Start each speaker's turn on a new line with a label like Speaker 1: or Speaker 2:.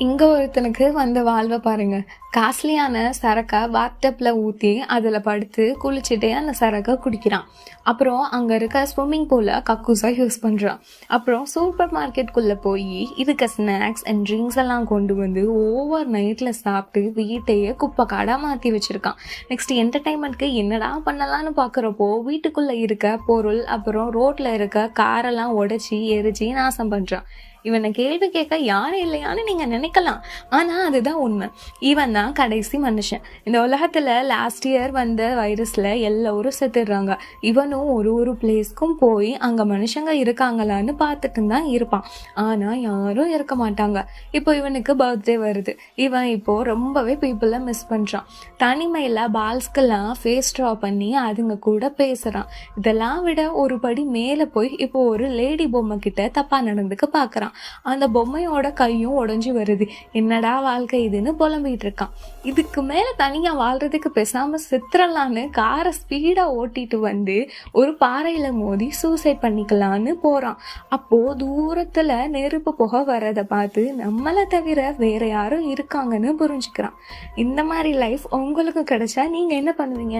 Speaker 1: இங்க ஒருத்தனுக்கு வந்த வாழ்வை பாருங்க. காஸ்ட்லியான சரக்கை பாத்டப்ல ஊற்றி அதில் படுத்து குளிச்சுட்டே அந்த சரக்கை குடிக்கிறான். அப்புறம் அங்கே இருக்க ஸ்விம்மிங் பூலை கக்கூஸாக யூஸ் பண்ணுறான். அப்புறம் சூப்பர் மார்க்கெட்டுக்குள்ளே போய் இருக்க ஸ்நாக்ஸ் அண்ட் ட்ரிங்க்ஸ் எல்லாம் கொண்டு வந்து ஓவர் நைட்டில் சாப்பிட்டு வீட்டையே குப்பை காடாக மாற்றி வச்சுருக்கான். நெக்ஸ்ட் என்டர்டைன்மெண்ட்க்கு என்னடா பண்ணலான்னு பார்க்குறப்போ வீட்டுக்குள்ளே இருக்க பொருள் அப்புறம் ரோட்டில் இருக்க காரெல்லாம் உடைச்சி எரிச்சு நாசம் பண்ணுறான். இவனை கேள்வி கேட்க யாரும் இல்லையான்னு நீங்கள் நினைக்கலாம். ஆனால் அதுதான் உண்மை. இவன் தான் கடைசி மனுஷன். இந்த உலகத்தில் லாஸ்ட் இயர் வந்த வைரஸில் எல்லோரும் செத்துடுறாங்க. இவனும் ஒரு பிளேஸ்க்கும் போய் அங்கே மனுஷங்க இருக்காங்களான்னு பார்த்துட்டு தான் இருப்பான். ஆனால் யாரும் இருக்க மாட்டாங்க. இப்போ இவனுக்கு பர்த்டே வருது. இவன் இப்போது ரொம்பவே பீப்புளை மிஸ் பண்ணுறான். தனிமையில் பால்ஸ்க்கெல்லாம் ஃபேஸ் ட்ரா பண்ணி அதுங்க கூட பேசுகிறான். இதெல்லாம் விட ஒரு படி மேலே போய் இப்போ ஒரு லேடி பொம்மை கிட்ட தப்பாக நடந்துக்க பார்க்குறான். அந்த பொம்மையோட கையும் உடைஞ்சு வருது. என்னடா வாழ்க்கை இதுன்னு புலம்பிட்டு இருக்கான். இதுக்கு மேல தனியா வாழ்றதுக்கு பேசாம செத்துறலான்னு காரை ஸ்பீடா ஓட்டிட்டு வந்து ஒரு பாறையில மோதி சூசைட் பண்ணிக்கலான்னு போறான். அப்போ தூரத்துல நெருப்பு புகை வர்றதை பார்த்து நம்மளை தவிர வேற யாரும் இருக்காங்கன்னு புரிஞ்சுக்கிறான். இந்த மாதிரி லைஃப் உங்களுக்கு கிடைச்சா நீங்க என்ன பண்ணுவீங்க?